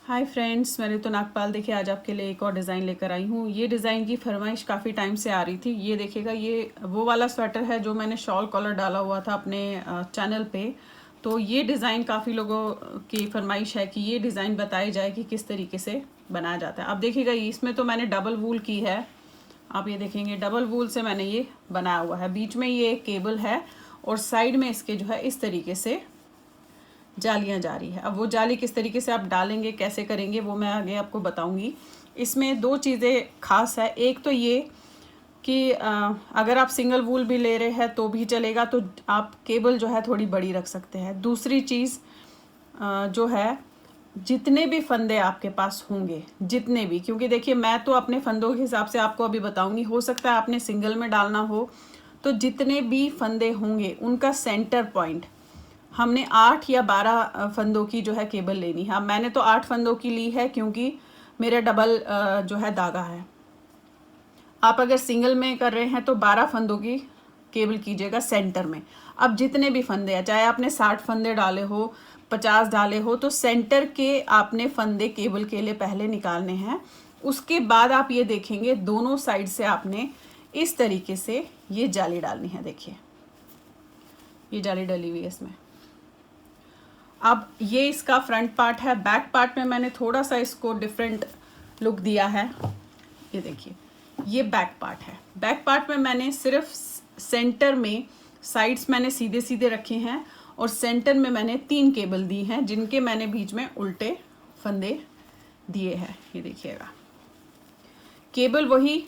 Hi friends, मैं ऋतु नागपाल। देखिए आज आपके लिए एक और डिज़ाइन लेकर आई हूँ। ये डिज़ाइन की फरमाइश काफ़ी टाइम से आ रही थी। ये देखिएगा, ये वो वाला स्वेटर है जो मैंने शॉल कॉलर डाला हुआ था अपने चैनल पे। तो ये डिज़ाइन काफ़ी लोगों की फरमाइश है कि ये डिज़ाइन बताई जाए कि किस तरीके से बनाया जाता है। अब देखिएगा, इसमें तो मैंने डबल वूल की है। आप ये देखेंगे, डबल वूल से मैंने ये बनाया हुआ है। बीच में ये एक केबल है और साइड में इसके जो है इस तरीके से जालियाँ जा रही है। अब वो जाली किस तरीके से आप डालेंगे, कैसे करेंगे, वो मैं आगे आपको बताऊंगी। इसमें दो चीज़ें खास है। एक तो ये कि अगर आप सिंगल वूल भी ले रहे हैं तो भी चलेगा, तो आप केबल जो है थोड़ी बड़ी रख सकते हैं। दूसरी चीज़ जो है, जितने भी फंदे आपके पास होंगे, जितने भी, क्योंकि देखिए मैं तो अपने फंदों के हिसाब से आपको अभी बताऊंगी, हो सकता है आपने सिंगल में डालना हो, तो जितने भी फंदे होंगे उनका सेंटर पॉइंट हमने 8 या 12 फंदों की जो है केबल लेनी है। अब मैंने तो 8 फंदों की ली है क्योंकि मेरा डबल जो है धागा है। आप अगर सिंगल में कर रहे हैं तो 12 फंदों की केबल कीजिएगा सेंटर में। अब जितने भी फंदे हैं, चाहे आपने 60 फंदे डाले हो, 50 डाले हो, तो सेंटर के आपने फंदे केबल के लिए पहले निकालने हैं। उसके बाद आप ये देखेंगे, दोनों साइड से आपने इस तरीके से ये जाली डालनी है। देखिए ये जाली डली हुई है इसमें। अब ये इसका फ्रंट पार्ट है। बैक पार्ट में मैंने थोड़ा सा इसको डिफरेंट लुक दिया है। ये देखिए, ये बैक पार्ट है। बैक पार्ट में मैंने सिर्फ सेंटर में साइड्स मैंने सीधे सीधे रखे हैं और सेंटर में मैंने 3 केबल दी हैं, जिनके मैंने बीच में उल्टे फंदे दिए हैं। ये देखिएगा, केबल वही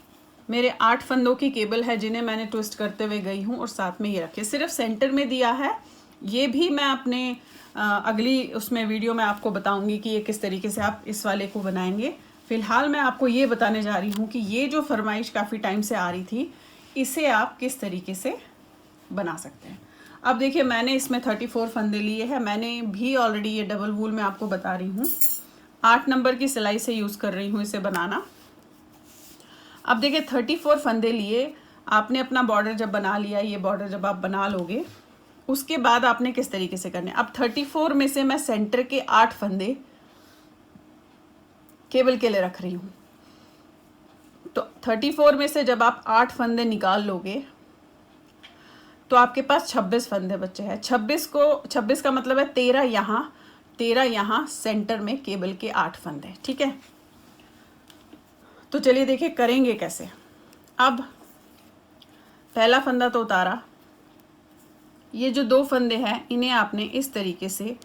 मेरे 8 फंदों की केबल है जिन्हें मैंने ट्विस्ट करते हुए गई हूँ और साथ में ये रखे, सिर्फ सेंटर में दिया है। ये भी मैं अपने अगली उसमें वीडियो में आपको बताऊंगी कि ये किस तरीके से आप इस वाले को बनाएंगे। फिलहाल मैं आपको ये बताने जा रही हूँ कि ये जो फरमाइश काफ़ी टाइम से आ रही थी, इसे आप किस तरीके से बना सकते हैं। अब देखिए, मैंने इसमें 34 फंदे लिए हैं। मैंने भी ऑलरेडी ये डबल वूल में आपको बता रही हूँ, 8 नंबर की सिलाई से यूज़ कर रही हूँ इसे बनाना। अब देखिए, 34 फंदे लिए आपने। अपना बॉर्डर जब बना लिया, ये बॉर्डर जब आप बना लोगे, उसके बाद आपने किस तरीके से करने। अब 34 में से मैं सेंटर के 8 फंदे केबल के लिए रख रही हूँ। तो 34 में से जब आप 8 फंदे निकाल लोगे तो आपके पास 26 फंदे बचे हैं। 26 का मतलब है 13 यहाँ, 13 यहाँ, सेंटर में केबल के 8 फंदे। ठीक है, तो चलिए देखिए करेंगे कैसे। अब पहला फंदा तो उतारा। ये जो 2 फंदे हैं, इन्हें आपने इस तरीके से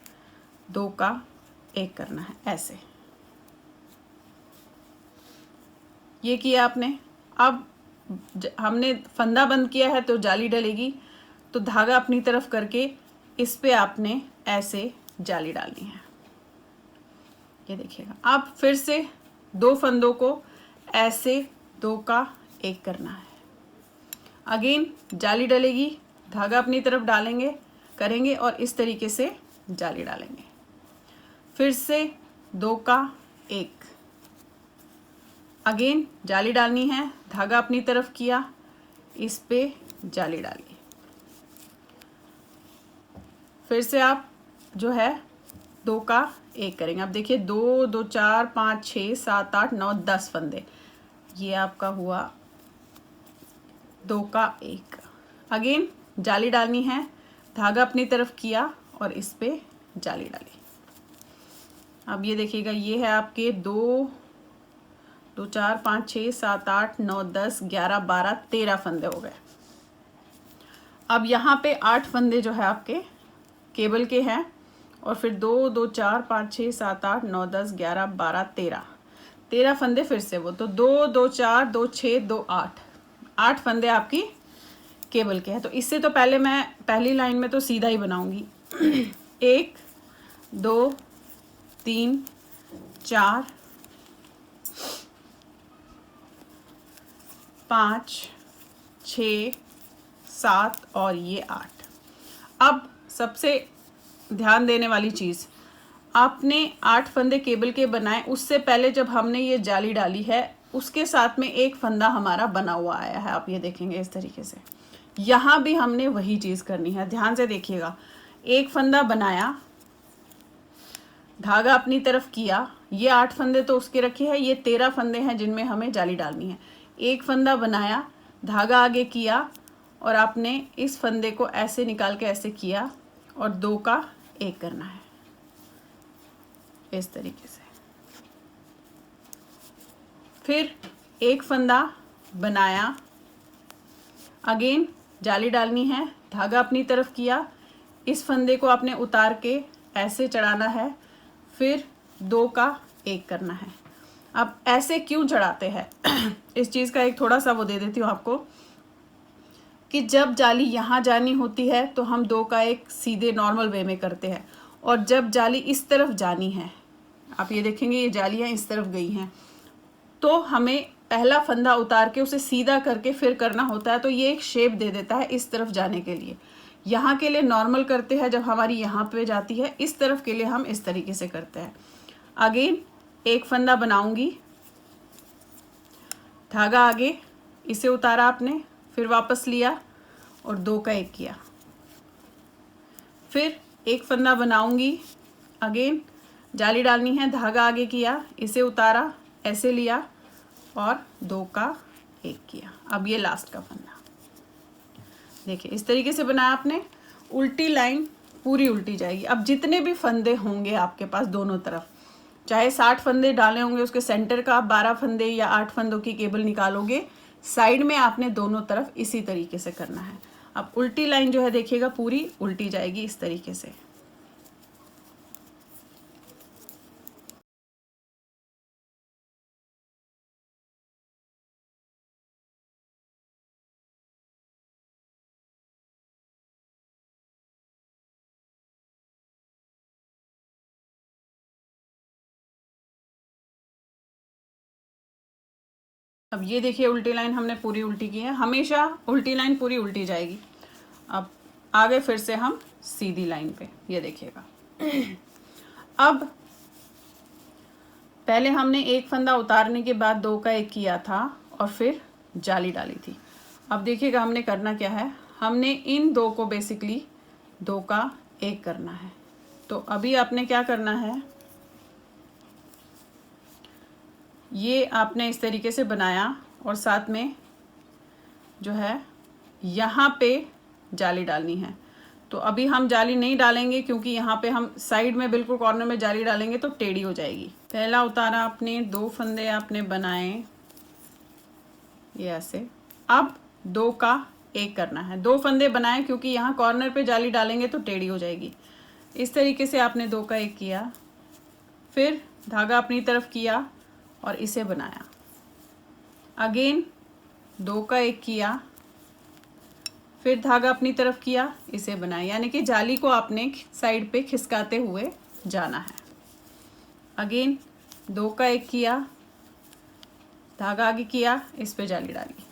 2 का 1 करना है, ऐसे। ये किया आपने। अब हमने फंदा बंद किया है तो जाली डलेगी, तो धागा अपनी तरफ करके इस पे आपने ऐसे जाली डालनी है। ये देखिएगा, अब फिर से 2 फंदों को ऐसे 2 का 1 करना है। अगेन जाली डलेगी, धागा अपनी तरफ डालेंगे, करेंगे और इस तरीके से जाली डालेंगे। फिर से 2 का 1, अगेन जाली डालनी है, धागा अपनी तरफ किया, इस पे जाली डाली। फिर से आप जो है 2 का 1 करेंगे। अब देखिए, 2 2 4 5 6 7 8 9 10 फंदे, ये आपका हुआ 2 का 1। अगेन जाली डालनी है, धागा अपनी तरफ किया और इस पे जाली डाली। अब ये देखिएगा, ये है आपके 2 2 4 5 6 7 8 9 10 11 12 13 फंदे हो गए। अब यहाँ पे 8 फंदे जो है आपके केबल के हैं, और फिर 2 2 4 5 6 7 8 9 10 11 12 13 फंदे फिर से वो, तो 2 2 4 2 6 2 8 फंदे आपकी केबल के हैं। तो इससे तो पहले मैं पहली लाइन में तो सीधा ही बनाऊंगी। 1 2 3 4 5 6 7 और ये 8। अब सबसे ध्यान देने वाली चीज़, आपने 8 फंदे केबल के बनाए, उससे पहले जब हमने ये जाली डाली है उसके साथ में एक फंदा हमारा बना हुआ आया है। आप ये देखेंगे इस तरीके से, यहाँ भी हमने वही चीज़ करनी है। ध्यान से देखिएगा, एक फंदा बनाया, धागा अपनी तरफ किया, ये 8 फंदे तो उसके रखे हैं, ये 13 फंदे हैं जिनमें हमें जाली डालनी है। एक फंदा बनाया, धागा आगे किया और आपने इस फंदे को ऐसे निकाल के ऐसे किया और 2 का 1 करना है इस तरीके से। फिर एक फंदा बनाया, अगेन जाली डालनी है, धागा अपनी तरफ किया, इस फंदे को आपने उतार के ऐसे चढ़ाना है, फिर 2 का 1 करना है। अब ऐसे क्यों चढ़ाते हैं इस चीज़ का एक थोड़ा सा वो दे देती हूँ आपको, कि जब जाली यहाँ जानी होती है तो हम 2 का 1 सीधे नॉर्मल वे में करते हैं, और जब जाली इस तरफ जानी है, आप ये देखेंगे ये जालियाँ इस तरफ गई हैं, तो हमें पहला फंदा उतार के उसे सीधा करके फिर करना होता है। तो ये एक शेप दे देता है इस तरफ जाने के लिए। यहाँ के लिए नॉर्मल करते हैं, जब हमारी यहाँ पे जाती है, इस तरफ के लिए हम इस तरीके से करते हैं। अगेन एक फंदा बनाऊंगी, धागा आगे, इसे उतारा आपने, फिर वापस लिया और 2 का 1 किया। फिर एक फंदा बनाऊंगी, अगेन जाली डालनी है, धागा आगे किया, इसे उतारा, ऐसे लिया और 2 का 1 किया। अब ये लास्ट का फंदा देखिए इस तरीके से बनाया आपने। उल्टी लाइन पूरी उल्टी जाएगी। अब जितने भी फंदे होंगे आपके पास दोनों तरफ, चाहे 60 फंदे डाले होंगे, उसके सेंटर का आप 12 फंदे या 8 फंदों की केबल निकालोगे, साइड में आपने दोनों तरफ इसी तरीके से करना है। अब उल्टी लाइन जो है देखिएगा पूरी उल्टी जाएगी इस तरीके से। अब ये देखिए उल्टी लाइन हमने पूरी उल्टी की है। हमेशा उल्टी लाइन पूरी उल्टी जाएगी। अब आगे फिर से हम सीधी लाइन पे, ये देखिएगा। अब पहले हमने एक फंदा उतारने के बाद 2 का 1 किया था और फिर जाली डाली थी। अब देखिएगा हमने करना क्या है, हमने इन 2 को बेसिकली 2 का 1 करना है। तो अभी आपने क्या करना है, ये आपने इस तरीके से बनाया और साथ में जो है यहाँ पे जाली डालनी है। तो अभी हम जाली नहीं डालेंगे क्योंकि यहाँ पे हम साइड में बिल्कुल कॉर्नर में जाली डालेंगे तो टेढ़ी हो जाएगी। पहला उतारा आपने, 2 फंदे आपने बनाए ये ऐसे। अब 2 का 1 करना है। 2 फंदे बनाए क्योंकि यहाँ कॉर्नर पे जाली डालेंगे तो टेढ़ी हो जाएगी। इस तरीके से आपने 2 का 1 किया, फिर धागा अपनी तरफ किया और इसे बनाया। अगेन 2 का 1 किया, फिर धागा अपनी तरफ किया, इसे बनाया। यानी कि जाली को आपने साइड पे खिसकाते हुए जाना है। अगेन 2 का 1 किया, धागा आगे किया, इस पे जाली डाली।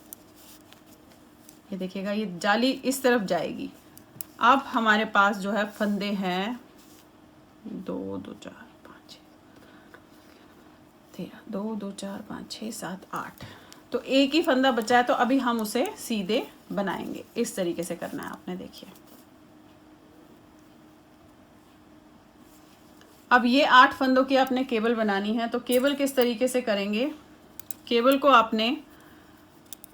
ये देखिएगा ये जाली इस तरफ जाएगी। अब हमारे पास जो है फंदे हैं 2 2 4 5 6 2 2 4 5 6 7 8। तो एक ही फंदा बचा है, तो अभी हम उसे सीधे बनाएंगे। इस तरीके से करना है आपने, देखिए। अब ये 8 फंदों की आपने केबल बनानी है। तो केबल किस तरीके से करेंगे, केबल को आपने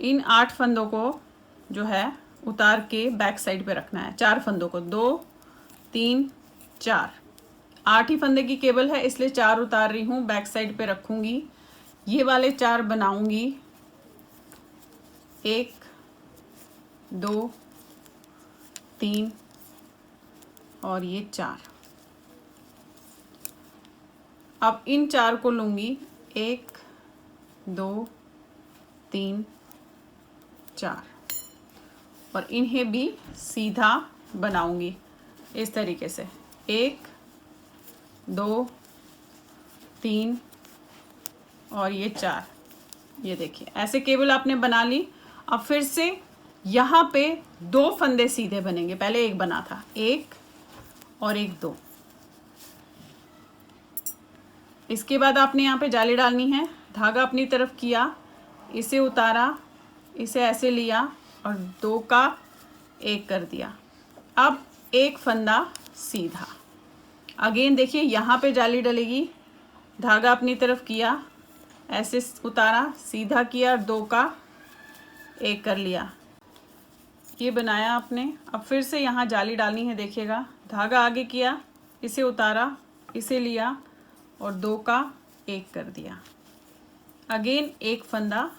इन 8 फंदों को जो है उतार के बैक साइड पे रखना है। 4 फंदों को, 2 3 4, 8 ही फंदे की केबल है इसलिए 4 उतार रही हूँ, बैक साइड पे रखूंगी। ये वाले 4 बनाऊंगी, 1 2 3 और ये 4। अब इन 4 को लूंगी, 1 2 3 4, और इन्हें भी सीधा बनाऊंगी इस तरीके से, 1 2 3 और ये 4। ये देखिए ऐसे केबल आपने बना ली। अब फिर से यहाँ पे 2 फंदे सीधे बनेंगे। पहले एक बना था, 1 और 1 2। इसके बाद आपने यहाँ पे जाली डालनी है, धागा अपनी तरफ किया, इसे उतारा, इसे ऐसे लिया और 2 का 1 कर दिया। अब एक फंदा सीधा, अगेन देखिए यहाँ पे जाली डलेगी, धागा अपनी तरफ किया, ऐसे उतारा, सीधा किया, 2 का 1 कर लिया, ये बनाया आपने। अब फिर से यहाँ जाली डालनी है, देखिएगा, धागा आगे किया, इसे उतारा, इसे लिया और 2 का 1 कर दिया। अगेन एक फंदा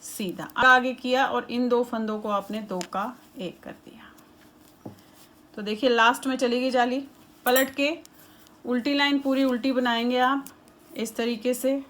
सीधा आगे किया और इन 2 फंदों को आपने 2 का 1 कर दिया। तो देखिए लास्ट में चली गई जाली। पलट के उल्टी लाइन पूरी उल्टी बनाएंगे आप इस तरीके से।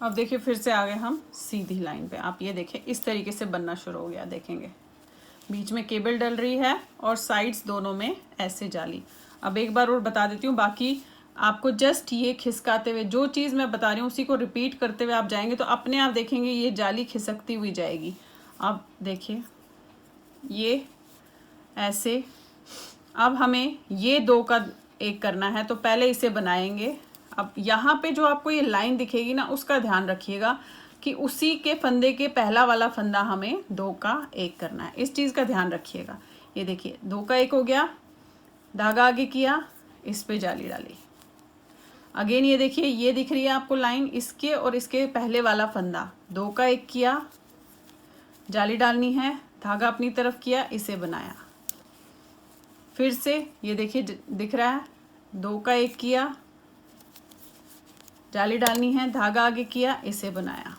अब देखिए फिर से आ गए हम सीधी लाइन पे। आप ये देखें इस तरीके से बनना शुरू हो गया, देखेंगे बीच में केबल डल रही है और साइड्स दोनों में ऐसे जाली। अब एक बार और बता देती हूँ, बाकी आपको जस्ट ये खिसकाते हुए, जो चीज़ मैं बता रही हूँ उसी को रिपीट करते हुए आप जाएंगे तो अपने आप देखेंगे ये जाली खिसकती हुई जाएगी। अब देखिए ये ऐसे। अब हमें ये 2 का 1 करना है तो पहले इसे बनाएंगे। अब यहाँ पे जो आपको ये लाइन दिखेगी ना, उसका ध्यान रखिएगा कि उसी के फंदे के पहला वाला फंदा हमें 2 का 1 करना है, इस चीज़ का ध्यान रखिएगा। ये देखिए 2 का 1 हो गया, धागा आगे किया, इस पे जाली डाली। अगेन ये देखिए ये दिख रही है आपको लाइन, इसके और इसके पहले वाला फंदा, 2 का 1 किया, जाली डालनी है, धागा अपनी तरफ किया, इसे बनाया। फिर से ये देखिए दिख रहा है, 2 का 1 किया, जाली डालनी है, धागा आगे किया, इसे बनाया।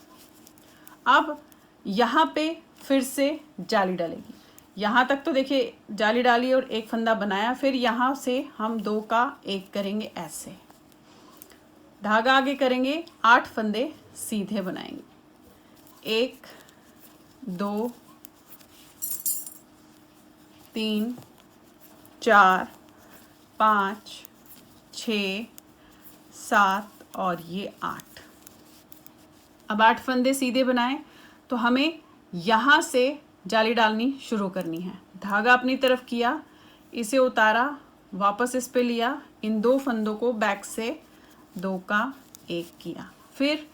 अब यहाँ पे फिर से जाली डालेगी। यहाँ तक तो देखिए जाली डाली और एक फंदा बनाया, फिर यहाँ से हम 2 का 1 करेंगे ऐसे, धागा आगे करेंगे, 8 फंदे सीधे बनाएंगे, 1 2 3 4 5 6 7 और ये 8। अब 8 फंदे सीधे बनाए तो हमें यहाँ से जाली डालनी शुरू करनी है। धागा अपनी तरफ किया, इसे उतारा, वापस इस पे लिया, इन 2 फंदों को बैक से 2 का 1 किया, फिर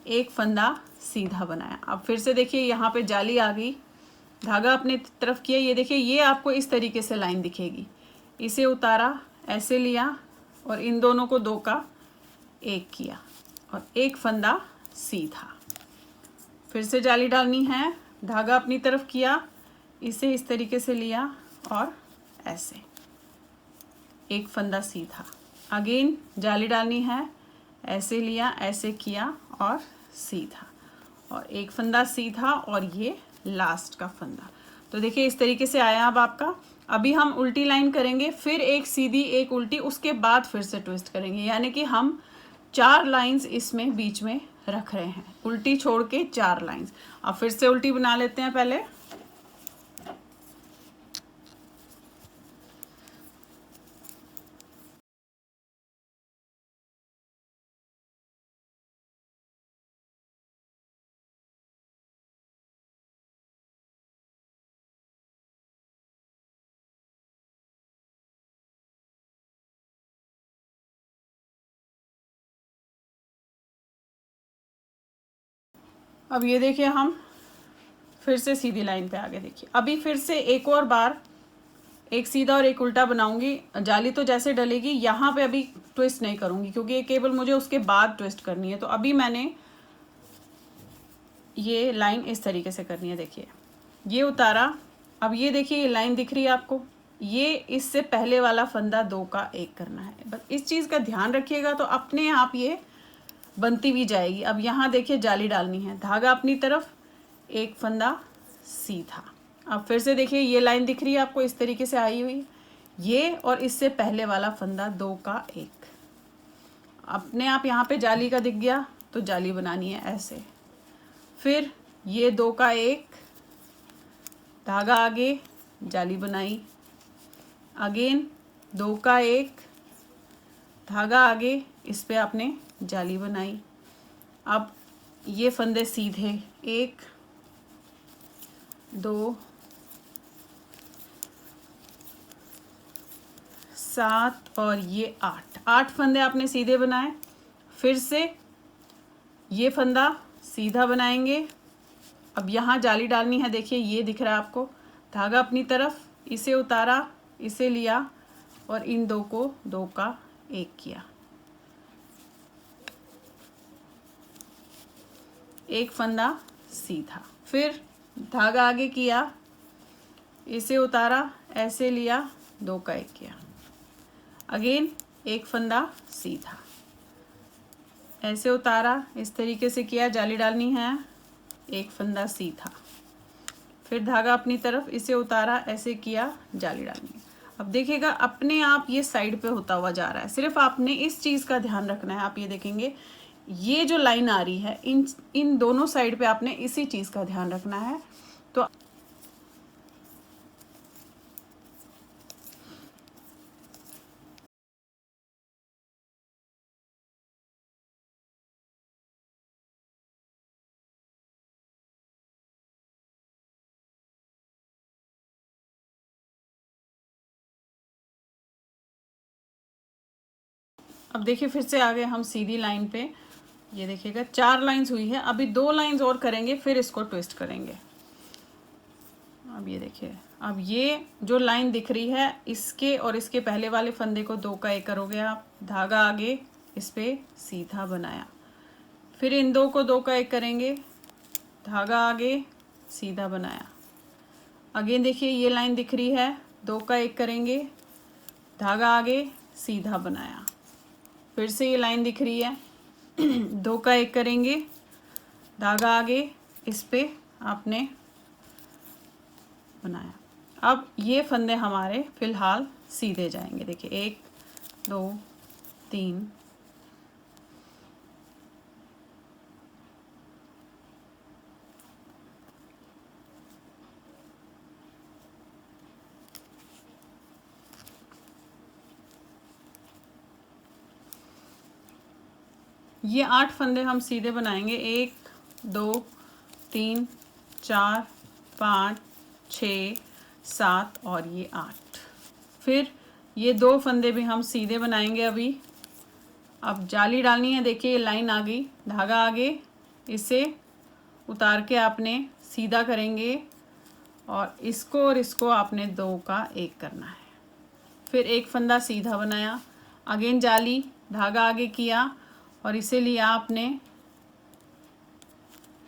एक फंदा सीधा बनाया। अब फिर से देखिए यहाँ पे जाली आ गई, धागा अपनी तरफ किया, ये देखिए ये आपको इस तरीके से लाइन दिखेगी, इसे उतारा, ऐसे लिया और इन दोनों को 2 का 1 किया और एक फंदा सीधा। फिर से जाली डालनी है, धागा अपनी तरफ किया, इसे इस तरीके से लिया और ऐसे एक फंदा सीधा। अगेन जाली डालनी है, ऐसे लिया, ऐसे किया और सीधा और एक फंदा सीधा और ये लास्ट का फंदा। तो देखिए इस तरीके से आया अब आपका। अभी हम उल्टी लाइन करेंगे, फिर एक सीधी एक उल्टी, उसके बाद फिर से ट्विस्ट करेंगे, यानी कि हम 4 लाइंस इसमें बीच में रख रहे हैं, उल्टी छोड़ के 4 लाइंस। अब फिर से उल्टी बना लेते हैं पहले। अब ये देखिए हम फिर से सीधी लाइन पे आ गए। देखिए अभी फिर से एक और बार एक सीधा और एक उल्टा बनाऊंगी। जाली तो जैसे डलेगी, यहाँ पे अभी ट्विस्ट नहीं करूंगी क्योंकि ये केबल मुझे उसके बाद ट्विस्ट करनी है। तो अभी मैंने ये लाइन इस तरीके से करनी है। देखिए ये उतारा, अब ये देखिए ये लाइन दिख रही है आपको, ये इससे पहले वाला फंदा 2 का 1 करना है। बस इस चीज़ का ध्यान रखिएगा तो अपने आप ये बनती भी जाएगी। अब यहाँ देखिए जाली डालनी है, धागा अपनी तरफ, एक फंदा सीधा। अब फिर से देखिए ये लाइन दिख रही है आपको इस तरीके से आई हुई, ये और इससे पहले वाला फंदा 2 का 1। अपने आप यहाँ पे जाली का दिख गया तो जाली बनानी है ऐसे, फिर ये 2 का 1, धागा आगे, जाली बनाई, अगेन 2 का 1, धागा आगे, इस पे आपने जाली बनाई। अब ये फंदे सीधे, 1 2, 7 और ये 8 फंदे आपने सीधे बनाए। फिर से ये फंदा सीधा बनाएंगे। अब यहाँ जाली डालनी है, देखिए ये दिख रहा है आपको, धागा अपनी तरफ, इसे उतारा, इसे लिया और इन दो को 2 का 1 किया, एक फंदा सीधा। फिर धागा आगे किया, इसे उतारा, ऐसे लिया, 2 का 1 किया, अगेन एक फंदा सीधा, ऐसे उतारा, इस तरीके से किया, जाली डालनी है, एक फंदा सीधा, फिर धागा अपनी तरफ, इसे उतारा, ऐसे किया, जाली डालनी है। अब देखिएगा अपने आप ये साइड पे होता हुआ जा रहा है, सिर्फ आपने इस चीज़ का ध्यान रखना है। आप ये देखेंगे ये जो लाइन आ रही है, इन दोनों साइड पे आपने इसी चीज़ का ध्यान रखना है। तो अब देखिए फिर से आ गए हम सीधी लाइन पे। ये देखिएगा 4 लाइंस हुई है, अभी 2 लाइंस और करेंगे, फिर इसको ट्विस्ट करेंगे। अब ये देखिए, अब ये जो लाइन दिख रही है, इसके और इसके पहले वाले फंदे को 2 का 1 करोगे आप, धागा आगे, इस पे सीधा बनाया, फिर इन 2 को 2 का 1 करेंगे, धागा आगे, सीधा बनाया, अगेन देखिए ये लाइन दिख रही है, 2 का 1 करेंगे, धागा आगे, सीधा बनाया, फिर से ये लाइन दिख रही है, 2 का 1 करेंगे, धागा आगे, इस पे आपने बनाया। अब ये फंदे हमारे फिलहाल सीधे जाएंगे, देखिए 1, 2, 3, ये 8 फंदे हम सीधे बनाएंगे, 1, 2, 3, 4, 5, 6, 7 और ये 8। फिर ये 2 फंदे भी हम सीधे बनाएंगे अभी। अब जाली डालनी है, देखिए ये लाइन आ गई, धागा आगे, इसे उतार के आपने सीधा करेंगे और इसको आपने 2 का 1 करना है। फिर एक फंदा सीधा बनाया, अगेन जाली, धागा आगे किया और इसे लिया आपने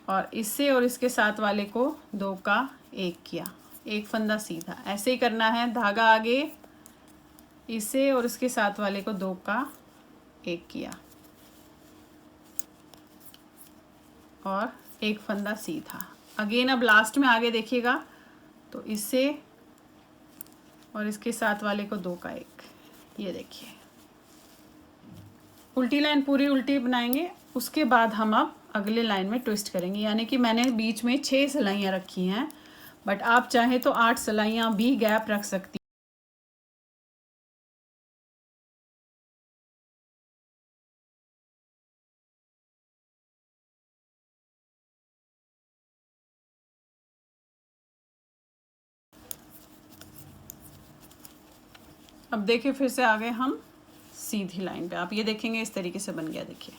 और इससे और इसके साथ वाले को 2 का 1 किया, एक फंदा सीधा, ऐसे ही करना है, धागा आगे, इसे और इसके साथ वाले को 2 का 1 किया और एक फंदा सीधा, अगेन अब लास्ट में आगे देखिएगा, तो इससे और इसके साथ वाले को 2 का 1, ये देखिए उल्टी लाइन पूरी उल्टी बनाएंगे। उसके बाद हम अब अगले लाइन में ट्विस्ट करेंगे, यानी कि मैंने बीच में 6 सिलाइयाँ रखी हैं, बट आप चाहें तो 8 सिलाइयाँ भी गैप रख सकती। अब देखिए फिर से आ गए हम सीधी लाइन पे, आप ये देखेंगे इस तरीके से बन गया, देखिए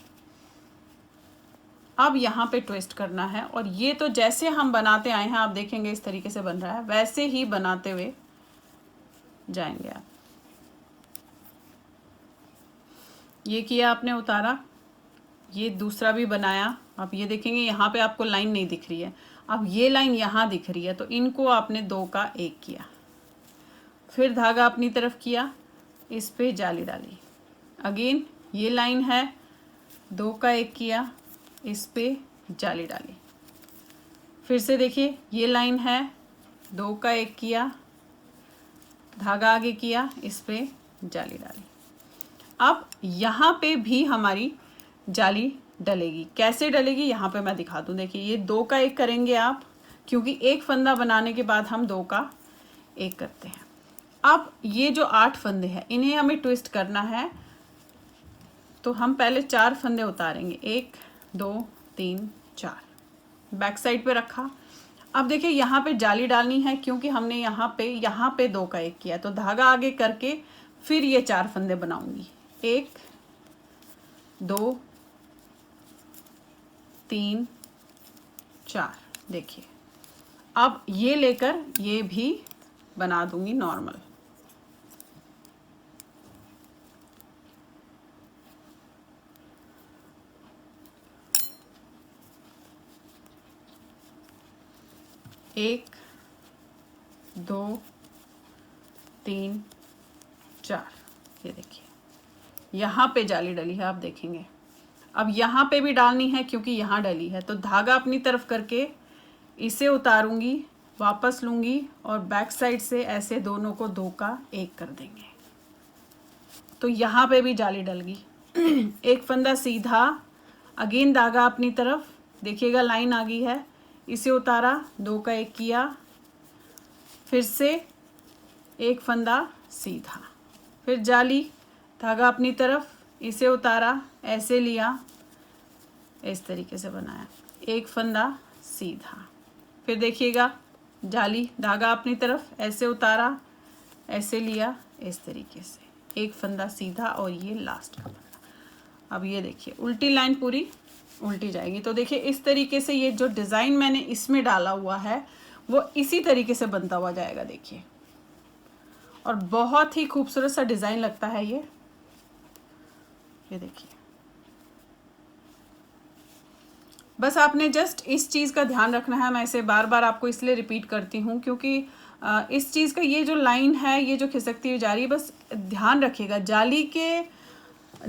अब यहाँ पे ट्विस्ट करना है और ये तो जैसे हम बनाते आए हैं आप देखेंगे इस तरीके से बन रहा है, वैसे ही बनाते हुए जाएंगे आप। ये किया आपने, उतारा, ये दूसरा भी बनाया, आप ये देखेंगे यहाँ पे आपको लाइन नहीं दिख रही है, अब ये लाइन यहाँ दिख रही है, तो इनको आपने 2 का 1 किया, फिर धागा अपनी तरफ किया, इस पे जाली डाली, अगेन ये लाइन है, 2 का 1 किया, इस पे जाली डाली, फिर से देखिए ये लाइन है, 2 का 1 किया, धागा आगे किया, इस पे जाली डाली। अब यहाँ पे भी हमारी जाली डलेगी, कैसे डलेगी यहाँ पे मैं दिखा दूँ, देखिए ये 2 का 1 करेंगे आप, क्योंकि एक फंदा बनाने के बाद हम 2 का 1 करते हैं। अब ये जो 8 फंदे हैं इन्हें हमें ट्विस्ट करना है, तो हम पहले 4 फंदे उतारेंगे, 1, 2, 3, 4, बैक साइड पे रखा। अब देखिए यहाँ पे जाली डालनी है क्योंकि हमने यहाँ पे 2 का 1 किया, तो धागा आगे करके फिर ये 4 फंदे बनाऊंगी। 1 2 3 4। देखिए अब ये लेकर ये भी बना दूंगी नॉर्मल। एक 2 3 4। ये देखिए यहाँ पे जाली डली है, आप देखेंगे। अब यहाँ पे भी डालनी है क्योंकि यहाँ डली है, तो धागा अपनी तरफ करके इसे उतारूंगी, वापस लूंगी और बैक साइड से ऐसे दोनों को 2 का 1 कर देंगे। तो यहाँ पे भी जाली डल गई। एक फंदा सीधा, अगेन धागा अपनी तरफ, देखिएगा लाइन आ गई है, इसे उतारा, 2 का 1 किया, फिर से एक फंदा सीधा, फिर जाली, धागा अपनी तरफ, इसे उतारा, ऐसे लिया, इस तरीके से बनाया, एक फंदा सीधा, फिर देखिएगा जाली, धागा अपनी तरफ, ऐसे उतारा, ऐसे लिया, इस तरीके से एक फंदा सीधा और ये लास्ट का फंदा। अब ये देखिए उल्टी लाइन पूरी उल्टी जाएगी। तो देखिए इस तरीके से ये जो डिज़ाइन मैंने इसमें डाला हुआ है वो इसी तरीके से बनता हुआ जाएगा, देखिए, और बहुत ही खूबसूरत सा डिज़ाइन लगता है ये देखिए। बस आपने जस्ट इस चीज़ का ध्यान रखना है। मैं इसे बार बार आपको इसलिए रिपीट करती हूँ क्योंकि इस चीज़ का ये जो लाइन है, ये जो खिसकती हुई जा रही है, बस ध्यान रखिएगा। जाली के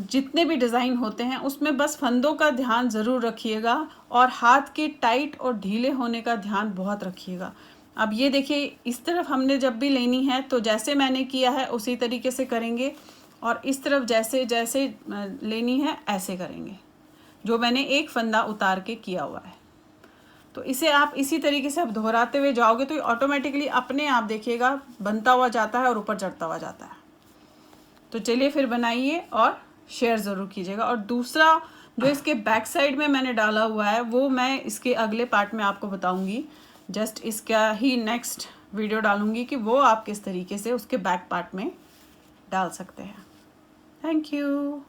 जितने भी डिज़ाइन होते हैं उसमें बस फंदों का ध्यान ज़रूर रखिएगा और हाथ के टाइट और ढीले होने का ध्यान बहुत रखिएगा। अब ये देखिए इस तरफ हमने जब भी लेनी है तो जैसे मैंने किया है उसी तरीके से करेंगे, और इस तरफ जैसे जैसे लेनी है ऐसे करेंगे, जो मैंने एक फंदा उतार के किया हुआ है। तो इसे आप इसी तरीके से आप दोहराते हुए जाओगे तो ये ऑटोमेटिकली अपने आप देखिएगा बनता हुआ जाता है और ऊपर चढ़ता हुआ जाता है। तो चलिए फिर बनाइए और शेयर ज़रूर कीजिएगा। और दूसरा जो इसके बैक साइड में मैंने डाला हुआ है वो मैं इसके अगले पार्ट में आपको बताऊंगी। जस्ट इसका ही नेक्स्ट वीडियो डालूंगी कि वो आप किस तरीके से उसके बैक पार्ट में डाल सकते हैं। Thank you.